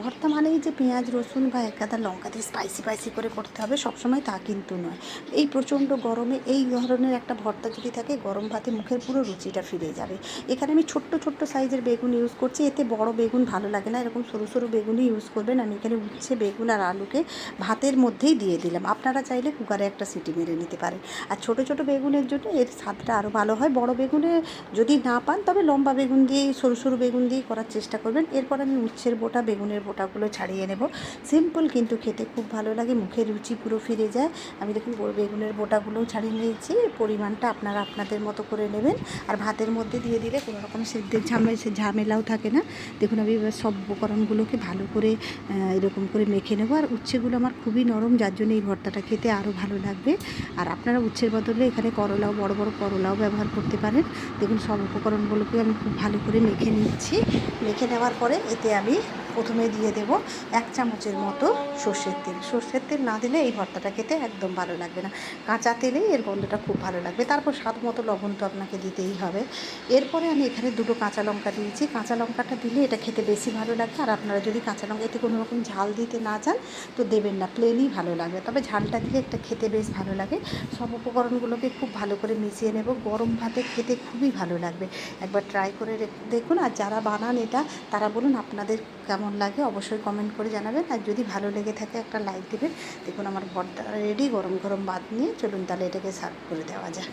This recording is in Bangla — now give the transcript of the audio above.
ভর্তা মানেই যে পেঁয়াজ রসুন বা একগাদা লঙ্কা দিয়ে স্পাইসি করে করতে হবে সবসময় তা কিন্তু নয়। এই প্রচণ্ড গরমে এই ধরনের একটা ভর্তা যদি থাকে গরম ভাতে মুখের পুরো রুচিটা ফিরে যাবে। এখানে আমি ছোট্ট সাইজের বেগুন ইউজ করছি, এতে বড় বেগুন ভালো লাগে না, এরকম সরু বেগুনই ইউজ করবেন। আমি এখানে উচ্ছে বেগুন আর আলুকে ভাতের মধ্যেই দিয়ে দিলাম। আপনারা চাইলে কুকারে একটা সিটি মেরে নিতে পারেন। আর ছোট বেগুনের জন্য এর স্বাদটা আরও ভালো হয়। বড় বেগুনে যদি না পান তবে লম্বা বেগুন দিয়েই সরু বেগুন দিয়েই করার চেষ্টা করবেন। এরপর আমি উচ্ছের বোটা বেগুনের বোটাগুলো ছাড়িয়ে নেব। সিম্পল কিন্তু খেতে খুব ভালো লাগে, মুখের রুচি পুরো ফিরে যায়। আমি দেখুন বেগুনের বোটাগুলোও ছাড়িয়ে নিয়েছি। পরিমাণটা আপনারা আপনাদের মতো করে নেবেন। আর ভাতের মধ্যে দিয়ে দিলে কোনো রকম সেদ্ধের ঝামেলাও থাকে না। দেখুন আমি এবার সব উপকরণগুলোকে ভালো করে এরকম করে মেখে নেব। আর উচ্ছেগুলো আমার খুবই নরম, যার জন্য এই ভর্তাটা খেতে আরও ভালো লাগবে। আর আপনারা উচ্ছের বদলে এখানে করলাও, বড় করলাও ব্যবহার করতে পারেন। দেখুন সব উপকরণগুলোকে আমি খুব ভালো করে মেখে নিচ্ছি। মেখে নেওয়ার পরে এতে আমি প্রথমে দিয়ে দেব 1 চামচের মতো সর্ষের তেল না দিলে এই ভর্তাটা খেতে একদম ভালো লাগবে না। কাঁচা তেলেই এর গন্ধটা খুব ভালো লাগবে। তারপর স্বাদ মতো লবণ তো আপনাকে দিতেই হবে। এরপরে আমি এখানে 2টো কাঁচা লঙ্কা দিয়েছি। কাঁচা লঙ্কাটা দিলে এটা খেতে বেশি ভালো লাগবে। আর আপনারা যদি কাঁচা লঙ্কা এতে কোনো রকম ঝাল দিতে না চান তো দেবেন না, প্লেনই ভালো লাগবে, তবে ঝালটা দিলে একটা খেতে বেশ ভালো লাগে। সব উপকরণগুলোকে খুব ভালো করে মিশিয়ে নেব। গরম ভাতে খেতে খুবই ভালো লাগবে। একবার ট্রাই করে দেখুন। আর যারা বানান এটা তারা বলুন আপনাদের কেমন লাগে, অবশ্যই কমেন্ট করে জানাবেন। আর যদি ভালো লেগে থাকে একটা লাইক দেবেন। দেখুন আমার ভর্তা রেডি। গরম ভাত নিয়ে চলুন তাহলে এটাকে সার্ভ করে দেওয়া যায়।